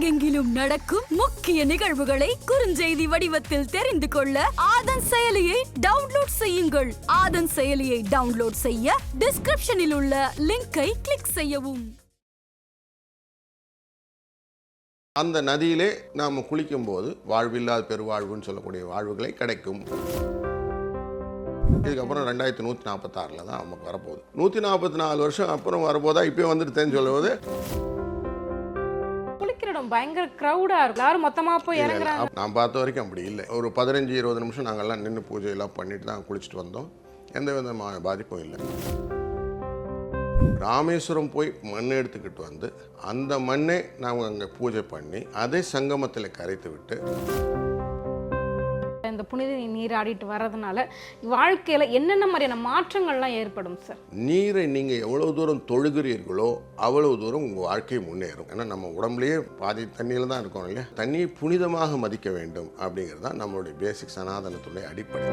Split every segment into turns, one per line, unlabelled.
உலகெங்கிலும் நடக்கும் முக்கிய நிகழ்வுகளை குறுஞ்செய்தி வடிவத்தில் தெரிந்து கொள்ள ஆதன் செயலியை டவுன்லோட் செய்யுங்கள். ஆதன் செயலியை டவுன்லோட் செய்ய டிஸ்கிரிப்ஷனில் உள்ள லிங்கை கிளிக் செய்யவும்.
அந்த நதியிலே நாம் குளிக்கும் போது வாழ்வில்லாத பெருவாழ்வுன்னு சொல்லக்கூடிய வாழ்வுகளை கிடைக்கும். இதுக்கப்புறம் 2146 தான் நமக்கு வரப்போகுது. 144 வருஷம் அப்புறம் வரப்போதா இப்போ வந்துட்டு சொல்லுவது
பயங்கர கிரௌடா இருக்கு. எல்லாரும் மொத்தமா போய் இறங்குறாங்க.
நான் பார்த்த வரைக்கும் அப்படி இல்லை. ஒரு 15-20 நிமிஷம் நாங்கள்லாம் நின்று பூஜை எல்லாம் பண்ணிட்டு தான் குளிச்சுட்டு வந்தோம். எந்த விதமான பாதிப்பும் இல்லை. ராமேஸ்வரம் போய் மண் எடுத்துக்கிட்டு வந்து அந்த மண்ணை நாங்கள் அங்கே பூஜை பண்ணி அதை சங்கமத்தில் கரைத்து விட்டு
இந்த புனித நீர் ஆடிட்டு வர்றதுனால வாழ்க்கையில என்னென்ன மாதிரியான மாற்றங்கள்லாம் ஏற்படும் சார்?
நீரை நீங்கள் எவ்வளவு தூரம் தொழுகிறீர்களோ அவ்வளவு தூரம் உங்கள் வாழ்க்கை முன்னேறும். ஏன்னா நம்ம உடம்புலேயே பாதி தண்ணியில் தான் இருக்கோம் இல்லையா. தண்ணியை புனிதமாக மதிக்க வேண்டும் அப்படிங்கிறது தான் நம்மளுடைய பேசிக் சனாதனத்துடைய அடிப்படை.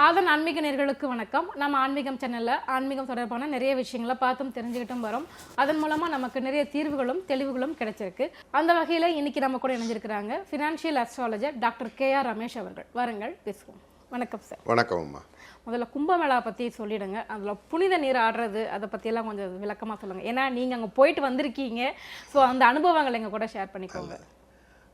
ஆதன் ஆன்மீக நேயர்களுக்கு வணக்கம். நம்ம ஆன்மீகம் சேனல்ல ஆன்மீகம் தொடர்பான நிறைய விஷயங்களை பார்த்தும் தெரிஞ்சுக்கிட்டும் வரோம். அதன் மூலமா நமக்கு நிறைய தீர்வுகளும் தெளிவுகளும் கிடைச்சிருக்கு. அந்த வகையில இன்னைக்கு நம்ம கூட இணைஞ்சிருக்கிறாங்க financial astrologer doctor KR Ramesh அவர்கள். வாருங்கள் பேசுவோம். வணக்கம் சார்.
வணக்கம் அம்மா.
முதல்ல கும்பமேளா பற்றி சொல்லிடுங்க. அதில் புனித நீர் ஆடுறது அதை பற்றியெல்லாம் கொஞ்சம் விளக்கமாக சொல்லுங்கள். ஏன்னா நீங்கள் அங்கே போயிட்டு வந்திருக்கீங்க. ஸோ அந்த அனுபவங்களை எங்கள் கூட ஷேர் பண்ணிக்கோங்க.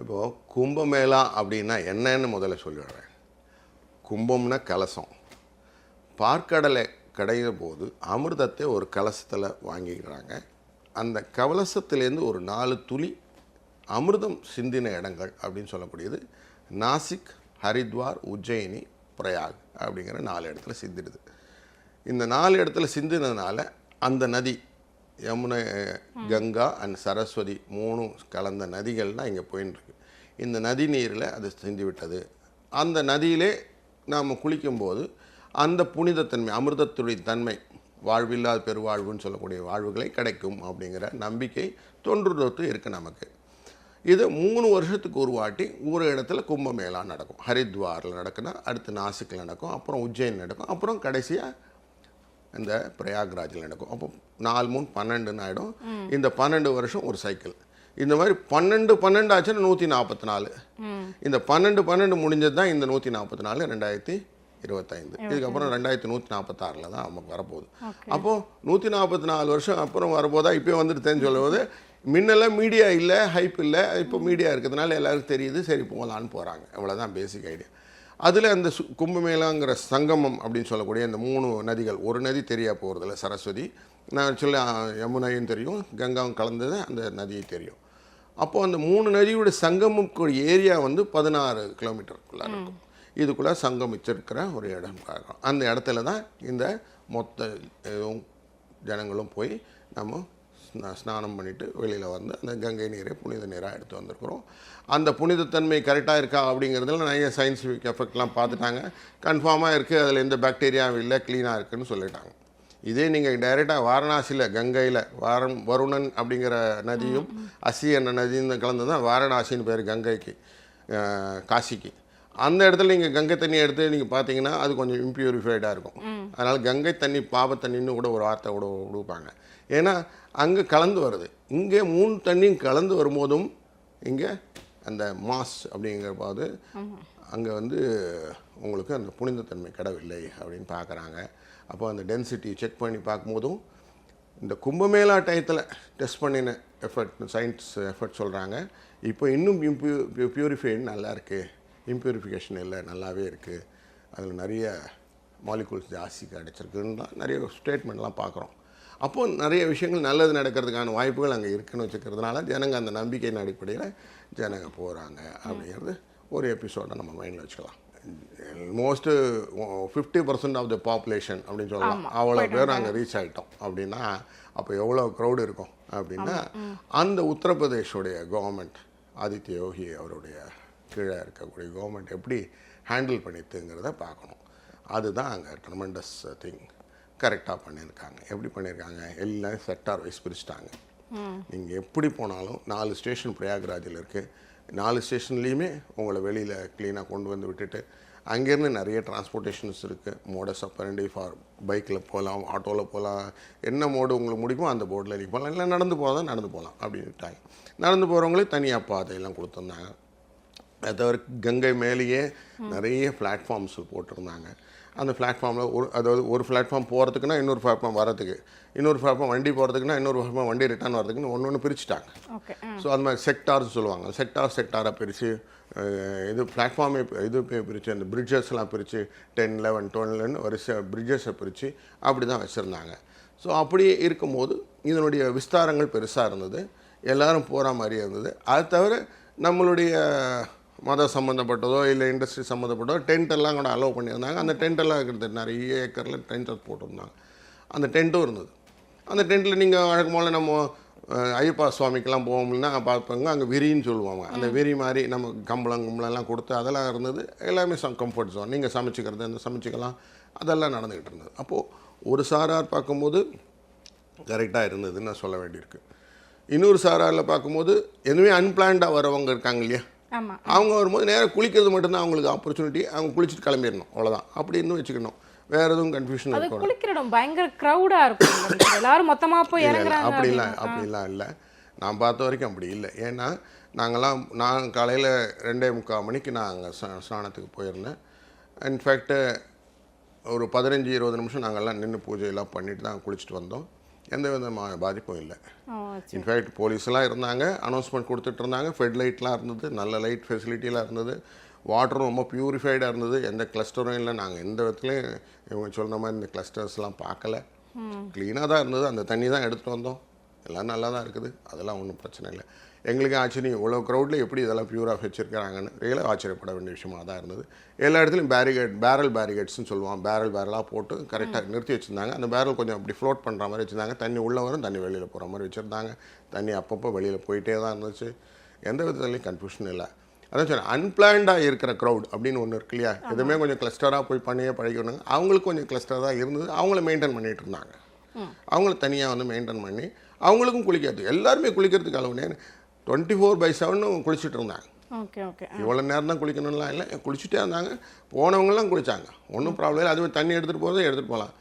இப்போது கும்பமேளா அப்படின்னா என்னன்னு முதல்ல சொல்லிடுறேன். கும்பம்னா கலசம். பார்க்கடலை கடையிற போது அமிர்தத்தை ஒரு கலசத்தில் வாங்கிக்கிறாங்க. அந்த கலசத்துலேருந்து ஒரு 4 துளி அமிர்தம் சிந்தின இடங்கள் அப்படின்னு சொல்லக்கூடியது நாசிக், ஹரித்வார், உஜ்ஜயினி, பிரயாக் அப்படிங்கிற 4 இடத்துல சிந்திடுது. இந்த 4 இடத்துல சிந்தினதுனால அந்த நதி யமுனை, கங்கா அண்ட் சரஸ்வதி 3 கலந்த நதிகள்லாம் இங்கே போயின்ட்டுருக்கு. இந்த நதி நீரில் அது சிந்தி விட்டது. அந்த நதியிலே நாம் குளிக்கும்போது அந்த புனிதத்தன்மை, அமிர்தத்துடைய தன்மை, வாழ்வில்லாத பெருவாழ்வுன்னு சொல்லக்கூடிய வாழ்வுகளை கிடைக்கும் அப்படிங்கிற நம்பிக்கை தொன்று இருக்குது நமக்கு. இது 3 வருஷத்துக்கு ஒரு வாட்டி ஒரு இடத்துல கும்பமேளா நடக்கும். ஹரித்வாரில் நடக்குன்னா அடுத்து நாசிக்கில் நடக்கும், அப்புறம் உஜ்ஜைன் நடக்கும், அப்புறம் கடைசியாக இந்த பிரயாக்ராஜில் நடக்கும். அப்போ 4 3 12 ஆகிடும். இந்த 12 வருஷம் ஒரு சைக்கிள். இந்த மாதிரி 12 ஆச்சுன்னா 144. இந்த 12 முடிஞ்சது தான் இந்த 144 2025. இதுக்கப்புறம் 2146 தான் நமக்கு வரப்போகுது. அப்போது 144 வருஷம் அப்புறம் வரப்போதா இப்போ வந்துட்டு சொல்லுவது முன்னெல்லாம் மீடியா இல்லை, ஹைப் இல்லை. இப்போ மீடியா இருக்கிறதுனால எல்லாருக்கும் தெரியுது, சரி போகலான்னு போகிறாங்க. அவ்வளோதான் பேசிக் ஐடியா. அதில் அந்த கும்பமேளாங்கிற சங்கமம் அப்படின்னு சொல்லக்கூடிய இந்த 3 நதிகள், ஒரு நதி தெரியா போகிறதில்ல, சரஸ்வதி. நான் சொல்ல யமுனையும் தெரியும், கங்காவும் கலந்தது அந்த நதியை தெரியும். அப்போது அந்த 3 நதியோட சங்கமுக்குரிய ஏரியா வந்து 16 கிலோமீட்டருக்குள்ளே இருக்கும். இதுக்குள்ளே சங்கமிச்சிருக்கிற ஒரு இடம் பார்க்கலாம். அந்த இடத்துல தான் இந்த மொத்த ஜனங்களும் போய் நம்ம ஸ்நானம் பண்ணிவிட்டு வெளியில் வந்து அந்த கங்கை நீரை புனித நீராக எடுத்து வந்திருக்கிறோம். அந்த புனிதத்தன்மை கரெக்டாக இருக்கா அப்படிங்கிறதுல நிறைய சயின்டிஃபிக் எஃபெக்ட்லாம் பார்த்துட்டாங்க. கன்ஃபார்மாக இருக்குது, அதில் எந்த பாக்டீரியாவும் இல்லை, க்ளீனாக இருக்குதுன்னு சொல்லிட்டாங்க. இதே நீங்கள் டைரெக்டாக வாரணாசியில் கங்கையில் வருணன் அப்படிங்கிற நதியும் அசி என்ற நதியும் கலந்து தான் வாரணாசின்னு பேர் கங்கைக்கு, காசிக்கு. அந்த இடத்துல நீங்கள் கங்கை தண்ணி எடுத்து நீங்கள் பார்த்தீங்கன்னா அது கொஞ்சம் இம்ப்யூரிஃபைடாக இருக்கும். அதனால் கங்கை தண்ணி பாவ தண்ணின்னு கூட ஒரு வார்த்தை கூட கொடுப்பாங்க. ஏன்னா அங்கே கலந்து வருது. இங்கே 3 தண்ணியும் கலந்து வரும்போதும் இங்கே அந்த மாஸ் அப்படிங்கிற போது அங்கே வந்து உங்களுக்கு அந்த புனிதத்தன்மை கிடவில்லை அப்படின்னு பார்க்குறாங்க. அப்போ அந்த டென்சிட்டி செக் பண்ணி பார்க்கும்போதும் இந்த கும்பமேளா டயத்தில் டெஸ்ட் பண்ணின எஃபர்ட், சயின்ஸ் எஃபர்ட் சொல்கிறாங்க. இப்போ இன்னும் பியூரிஃபைடு நல்லா இருக்குது, இம்ப்யூரிஃபிகேஷன் இல்லை, நல்லாவே இருக்குது, அதில் நிறைய மாலிகூல்ஸ் ஜாஸ்தி கிடச்சிருக்குன்னு தான் நிறைய ஸ்டேட்மெண்ட்லாம் பார்க்குறோம். அப்போது நிறைய விஷயங்கள் நல்லது நடக்கிறதுக்கான வாய்ப்புகள் அங்கே இருக்குதுன்னு வச்சுக்கிறதுனால ஜனங்க அந்த நம்பிக்கையின் அடிப்படையில் ஜனங்க போகிறாங்க அப்படிங்கிறது ஒரு எபிசோடை நம்ம மைண்டில் வச்சுக்கலாம். மோஸ்ட்டு 50% ஆஃப் த பாப்புலேஷன் அப்படின்னு சொல்லலாம். அவ்வளோ பேர் அங்கே ரீச் ஆகிட்டோம் அப்படின்னா அப்போ எவ்வளோ க்ரௌடு இருக்கும் அப்படின்னா அந்த உத்தரப்பிரதேஷோடைய கவர்மெண்ட், ஆதித்ய யோகி அவருடைய கீழே இருக்கக்கூடிய கவர்மெண்ட் எப்படி ஹேண்டில் பண்ணிட்டுங்கிறத பார்க்கணும். அதுதான் அங்கே ட்ரெமெண்டஸ் திங். கரெக்டாக பண்ணியிருக்காங்க. எப்படி பண்ணியிருக்காங்க, எல்லாம் செக்டார் வைஸ் பிரிச்சுட்டாங்க. நீங்கள் எப்படி போனாலும் 4 ஸ்டேஷன் பிரயாக்ராஜில் இருக்குது. 4 ஸ்டேஷன்லேயுமே உங்களை வெளியில் க்ளீனாக கொண்டு வந்து விட்டுட்டு அங்கேருந்து நிறைய டிரான்ஸ்போர்ட்டேஷன்ஸ் இருக்குது. மோடஸ் அப்பரண்டி ஃபார் பைக்கில் போகலாம், ஆட்டோவில் போகலாம், என்ன மோடு உங்களுக்கு முடிக்குமோ அந்த போர்டில் நீங்கள் போகலாம், இல்லை நடந்து போகிறதா நடந்து போகலாம் அப்படின்ட்டாங்க. நடந்து போகிறவங்களே தனியாக பாதையெல்லாம் கொடுத்துருந்தாங்க. அது தவிர கங்கை மேலேயே நிறைய பிளாட்ஃபார்ம்ஸ் போட்டிருந்தாங்க. அந்த பிளாட்ஃபார்மில் அதாவது ஒரு பிளாட்ஃபார்ம் போகிறதுக்குன்னா இன்னொரு பிளாட்ஃபார்ம் வரதுக்கு, இன்னொரு பிளாட்ஃபார்ம் வண்டி போகிறதுக்குன்னா இன்னொரு பிளாட்ஃபார்ம் வண்டி ரிட்டர்ன் வரதுக்குன்னு ஒன்று பிரிச்சுட்டாங்க. ஸோ அது மாதிரி செக்டார்ஸ் சொல்லுவாங்க. செக்டாரை பிரித்து இது பிளாட்ஃபார்மே பிரித்து அந்த பிரிட்ஜஸ்லாம் பிரித்து 10, 11, 12 வரிசை பிரிட்ஜஸை பிரித்து அப்படி தான் வச்சுருந்தாங்க. ஸோ அப்படியே இருக்கும்போது இதனுடைய விஸ்தாரங்கள் பெருசாக இருந்தது, எல்லோரும் போகிற மாதிரியே இருந்தது. அது தவிர நம்மளுடைய மத சம்மந்தப்பட்டதோ இல்லை இண்டஸ்ட்ரி சம்மந்தப்பட்டதோ டென்ட்டெல்லாம் கூட அலோவ் பண்ணியிருந்தாங்க. அந்த டென்ட்டெல்லாம் இருக்கிறது நிறைய ஏக்கரில் டென்ட் போட்டிருந்தாங்க. அந்த டென்ட்டும் இருந்தது. அந்த டென்ட்டில் நீங்கள் வழக்கம்போல் நம்ம ஐயப்பா சுவாமிக்கெல்லாம் போவோம்னா பார்ப்பாங்க, அங்கே விரின்னு சொல்லுவாங்க. அந்த விரி மாதிரி நம்ம கம்பளம்லாம் கொடுத்து அதெல்லாம் இருந்தது. எல்லாமே கம்ஃபர்ட் ஜோன், நீங்கள் சமைச்சிக்கிறது அந்த சமைச்சிக்கலாம், அதெல்லாம் நடந்துக்கிட்டு இருந்தது. அப்போது ஒரு சாரார் பார்க்கும்போது கரெக்டாக இருந்ததுன்னு நான் சொல்ல வேண்டியிருக்கு. இன்னொரு சாராரில் பார்க்கும்போது எதுவுமே அன்பிளான்டாக வரவங்க இருக்காங்க இல்லையா, அவங்க வரும்போது நேராக குளிக்கிறது மட்டும்தான் அவங்களுக்கு ஆப்பர்ச்சுனிட்டி. அவங்க குளிச்சுட்டு கிளம்பிடணும், அவ்வளோதான். அப்படி இன்னும் வச்சுக்கணும், வேற எதுவும் கன்ஃபியூஷன் இருக்கும்.
குளிக்கிற இடம் பயங்கர க்ரௌடா இருக்கும், எல்லாரும் மொத்தமா போய் இறங்குறாங்க.
அப்படிலாம் இல்லை, நான் பார்த்த வரைக்கும் அப்படி இல்லை. ஏன்னா நான் காலையில் 2:45 மணிக்கு நான் அங்கே ஸ்நானத்துக்கு போயிருந்தேன். இன்ஃபேக்ட்டு ஒரு 15-20 நிமிஷம் நாங்கள்லாம் நின்று பூஜையெல்லாம் பண்ணிட்டு தான் குளிச்சுட்டு வந்தோம். எந்த விதமான பாதிப்பும் இல்லை. இன்ஃபேக்ட் போலீஸ்லாம் இருந்தாங்க, அனௌன்ஸ்மெண்ட் கொடுத்துட்டு இருந்தாங்க, ஃபெட் லைட்லாம் இருந்தது, நல்ல லைட் ஃபெசிலிட்டிலாம் இருந்தது, வாட்டரும் ரொம்ப பியூரிஃபைடாக இருந்தது, எந்த கிளஸ்டரும் இல்லை. நாங்கள் எந்த விதத்துலையும் இவங்க சொல்கிற மாதிரி இந்த கிளஸ்டர்ஸ்லாம் பார்க்கல, க்ளீனாக தான் இருந்தது. அந்த தண்ணி தான் எடுத்துகிட்டு வந்தோம், எல்லாம் நல்லா தான் இருக்குது, அதெல்லாம் ஒன்றும் பிரச்சனை இல்லை. எங்களுக்கு ஆச்சரியம், இவ்வளோ க்ரௌடில் எப்படி இதெல்லாம் பியூராக வச்சுருக்கிறாங்கன்னு ரியலாக ஆச்சரியப்பட வேண்டிய விஷயமாக தான் இருந்தது. எல்லா இடத்துலையும் பேரல் பேரிகேட்ஸ்னு சொல்லுவாங்க, பேரலாக போட்டு கரெக்டாக நிறுத்தி வச்சுருந்தாங்க. அந்த பேரல் கொஞ்சம் அப்படி ஃப்ளோட் பண்ணுற மாதிரி வச்சுருந்தாங்க, தண்ணி உள்ளே வரும், தண்ணி வெளியில் போகிற மாதிரி வச்சுருந்தாங்க. தண்ணி அப்பப்போ வெளியில் போயிட்டே தான் இருந்துச்சு, எந்த விதத்துலையும் கன்ஃபியூஷன் இல்லை. அதான் சொன்னேன், அன்பிளான்டாக இருக்கிற க்ரௌட் அப்படின்னு ஒன்று இருக்கு இல்லையா, எதுவுமே கொஞ்சம் கிளஸ்டராக போய் பண்ணியே பழகினாங்க. அவங்களுக்கு கொஞ்சம் கிளஸ்டர் தான் இருந்தது, அவங்கள மெயின்டைன் பண்ணிகிட்டு இருந்தாங்க. அவங்கள தனியாக வந்து மெயின்டைன் பண்ணி அவங்களுக்கும் குளிக்கிறது, எல்லாருமே குளிக்கிறதுக்கு அளவுனே 24/7 குளிச்சுட்டு இருந்தாங்க. இவ்வளோ நேரம் தான் குளிக்கணும்லாம் இல்லை, குளிச்சுட்டே இருந்தாங்க. போனவங்கலாம் குளித்தாங்க, ஒன்றும் ப்ராப்ளம் இல்லை. அதுவே தண்ணி எடுத்துகிட்டு போகிறதே எடுத்துகிட்டு போகலாம்.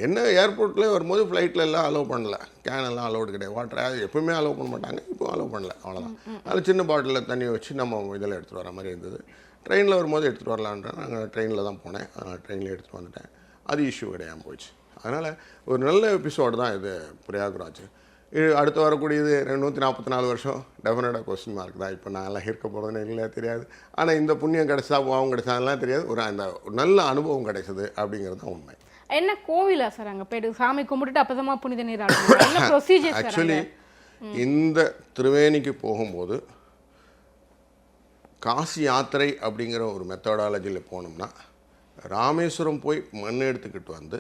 என்ன ஏர்போர்ட்லேயே வரும்போது ஃப்ளைட்டில் எல்லாம் அலோவ் பண்ணல, கேனெல்லாம் அலோடு கிடையாது. வாட்டர் எப்பவுமே அலோவ் பண்ண மாட்டாங்க, இப்போ அலோவ் பண்ணல, அவ்வளோதான். அதில் சின்ன பாட்டிலில் தண்ணி வச்சு நம்ம இதில் எடுத்துகிட்டு வர மாதிரி இருந்தது. ட்ரெயினில் வரும்போது எடுத்துகிட்டு வரலான்ற நாங்கள் ட்ரெயினில் தான் போனேன், அதனால் ட்ரெயினில் எடுத்துகிட்டு வந்துட்டேன். அது இஷ்யூ கிடையாமல் போச்சு. அதனால் ஒரு நல்ல எபிசோடு தான் இது பிரயாக்ராஜ். இது அடுத்து வரக்கூடியது 144 வருஷம் டெஃபினட்டாக கொஸ்டின் மார்க் தான். இப்போ நான்லாம் இருக்க போகிறதுன்னு இல்லை தெரியாது, ஆனால் இந்த புண்ணியம் கிடைச்சா பாவம் கிடைச்சாலாம் தெரியாது. அந்த நல்ல அனுபவம் கிடைச்சது அப்படிங்கிறது தான் உண்மை.
என்ன கோவிலா சார் அங்கே போய்ட்டு சாமி கும்பிட்டுட்டு அப்போதமா புனித நீர் ப்ரொசீஜர்?
ஆக்சுவலி இந்த திருவேணிக்கு போகும்போது காசி யாத்திரை அப்படிங்கிற ஒரு மெத்தடாலஜியில் போனோம்னா ராமேஸ்வரம் போய் மண் எடுத்துக்கிட்டு வந்து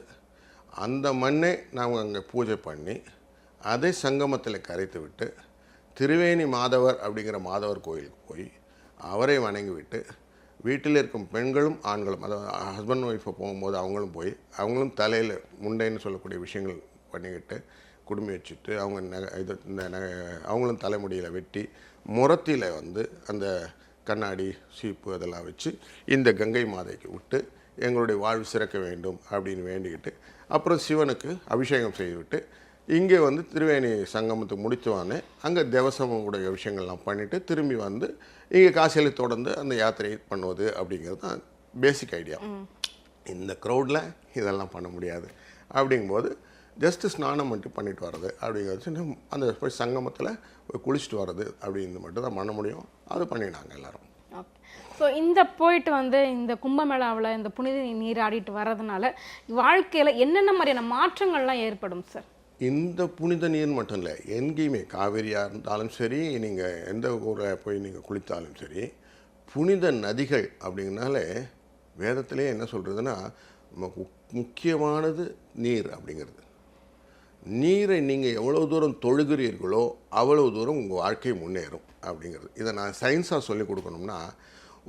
அந்த மண்ணை நாம் அங்கே பூஜை பண்ணி அதை சங்கமத்தில் கரைத்து விட்டு திருவேணி மாதவர் அப்படிங்கிற மாதவர் கோயிலுக்கு போய் அவரை வணங்கி விட்டு வீட்டில் இருக்கும் பெண்களும் ஆண்களும், அதாவது ஹஸ்பண்ட் ஒய்ஃபை போகும்போது அவங்களும் போய் அவங்களும் தலையில் முண்டைன்னு சொல்லக்கூடிய விஷயங்கள் பண்ணிக்கிட்டு குடுமி வச்சுட்டு அவங்க அவங்களும் தலைமுடியில் வெட்டி முரத்தியில் வந்து அந்த கண்ணாடி சீப்பு அதெல்லாம் வச்சு இந்த கங்கை மாதைக்கு விட்டு எங்களுடைய வாழ்வு சிறக்க வேண்டும் அப்படின்னு வேண்டிக்கிட்டு அப்புறம் சிவனுக்கு அபிஷேகம் செய்துவிட்டு இங்கே வந்து திருவேணி சங்கமத்துக்கு முடித்தவானே அங்கே தேவசமுடைய விஷயங்கள்லாம் பண்ணிவிட்டு திரும்பி வந்து இங்கே காசியில் தொடர்ந்து அந்த யாத்திரையை பண்ணுவது அப்படிங்கிறது தான் பேசிக் ஐடியா. இந்த க்ரௌடில் இதெல்லாம் பண்ண முடியாது. அப்படிங்கும்போது ஜஸ்ட்டு ஸ்நானம் மட்டும் பண்ணிட்டு வர்றது அப்படிங்கிறது, அந்த போய் சங்கமத்தில் போய் குளிச்சுட்டு வர்றது அப்படின்னு மட்டும் தான் பண்ண முடியும். அது பண்ணினாங்க எல்லோரும்.
ஸோ இந்த போயிட்டு வந்து இந்த கும்பமேளாவில் இந்த புனித நீராடிட்டு வர்றதுனால வாழ்க்கையில் என்னென்ன மாதிரியான மாற்றங்கள்லாம் ஏற்படும் சார்?
இந்த புனித நீர் மட்டும் இல்லை, எங்கேயுமே காவேரியாக இருந்தாலும் சரி, நீங்கள் எந்த ஊரில் போய் நீங்கள் குளித்தாலும் சரி, புனித நதிகள் அப்படிங்கனாலே வேதத்திலே என்ன சொல்கிறதுனா முக்கியமானது நீர் அப்படிங்கிறது. நீரை நீங்கள் எவ்வளோ தூரம் தொழுகிறீர்களோ அவ்வளோ தூரம் உங்கள் வாழ்க்கை முன்னேறும் அப்படிங்கிறது. இதை நான் சயின்ஸாக சொல்லிக் கொடுக்கணும்னா,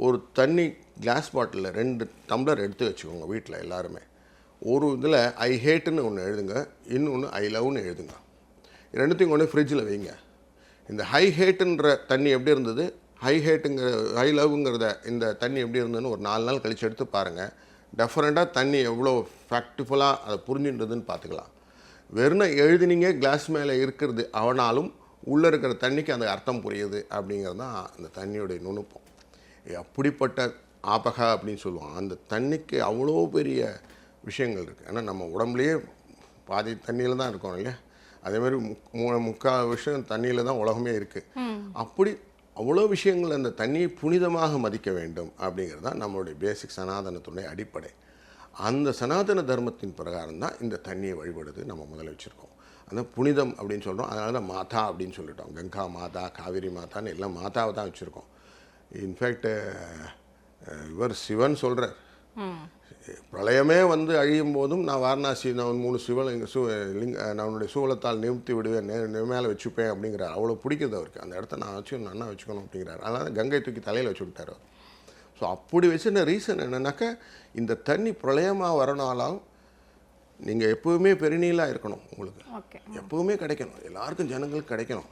ஒரு தண்ணி கிளாஸ் பாட்டிலில் 2 டம்ளர் எடுத்து வச்சுக்கோங்க வீட்டில் எல்லாருமே. ஒரு இதில் ஐ ஹேட்டுன்னு ஒன்று எழுதுங்க, இன்னொன்று ஐ லவ்னு எழுதுங்க. ரெண்டுத்தையும் கொண்டு ஃப்ரிட்ஜில் வைங்க. இந்த ஹை ஹேட்டுன்ற தண்ணி எப்படி இருந்தது, ஹை லவ்ங்கிறத இந்த தண்ணி எப்படி இருந்ததுன்னு ஒரு 4 நாள் கழித்து எடுத்து பாருங்கள். டெஃபரெண்ட்டாக தண்ணி எவ்வளோ ஃபேக்டிஃபுல்லாக அதை புரிஞ்சுன்றதுன்னு பார்த்துக்கலாம். வெறும் எழுதினீங்க கிளாஸ் மேலே இருக்கிறது அவனாலும் உள்ளே இருக்கிற தண்ணிக்கு அந்த அர்த்தம் புரியுது அப்படிங்கிறது தான் அந்த தண்ணியுடைய நுணுப்பம். அப்படிப்பட்ட ஆபகா அப்படின்னு சொல்லுவோம். அந்த தண்ணிக்கு அவ்வளோ பெரிய விஷயங்கள் இருக்குது. ஏன்னா நம்ம உடம்புலேயே பாதி தண்ணியில் தான் இருக்கோம் இல்லையா? அதேமாதிரி முக்கால் விஷயம் தண்ணியில் தான் உலகமே இருக்குது. அப்படி அவ்வளோ விஷயங்கள் அந்த தண்ணியை புனிதமாக மதிக்க வேண்டும் அப்படிங்கிறது தான் நம்மளுடைய பேசிக் சனாதனத்துடைய அடிப்படை. அந்த சனாதன தர்மத்தின் பிரகாரம் தான் இந்த தண்ணியை வழிபடுது நம்ம முதல்ல வச்சுருக்கோம். அந்த புனிதம் அப்படின்னு சொல்கிறோம். அதனால தான் மாதா அப்படின்னு சொல்லிட்டோம். கங்கா மாதா, காவிரி மாதான்னு எல்லாம் மாதாவை தான் வச்சுருக்கோம். இன்ஃபேக்ட் இவர் சிவன் சொல்கிறார், பிரளயமே வந்து அழியும் போதும் நான் வாரணாசி நான் 3 சிவலிங்க நான் உன்னுடைய சூலத்தால் நிமித்தி விடுவேன், மேலே வச்சுப்பேன் அப்படிங்கிறார். அவ்வளோ பிடிக்குது அவருக்கு. அந்த இடத்த நான் நல்லா வச்சுக்கணும் அப்படிங்கிறார். அதனால் கங்கை தூக்கி தலையில் வச்சு விட்டார் அவர். ஸோ அப்படி வச்சுருந்த ரீசன் என்னென்னாக்கா, இந்த தண்ணி பிரளயமாக வரனாலும் நீங்கள் எப்போவுமே பெருநீலாக இருக்கணும். உங்களுக்கு எப்போவுமே கிடைக்கணும், எல்லாருக்கும் ஜனங்களுக்கு கிடைக்கணும்.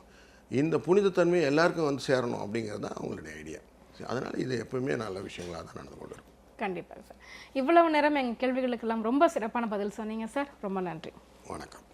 இந்த புனிதத்தன்மையை எல்லாருக்கும் வந்து சேரணும் அப்படிங்கிறது தான் அவங்களுடைய ஐடியா. அதனால் இது எப்போவுமே நல்ல விஷயங்களாக தான் நடந்து கொண்டு இருக்கும்.
கண்டிப்பாக சார். இவ்வளவு நேரம் எங்கள் கேள்விகளுக்கெல்லாம் ரொம்ப சிறப்பான பதில் சொன்னீங்க சார். ரொம்ப நன்றி.
வணக்கம்.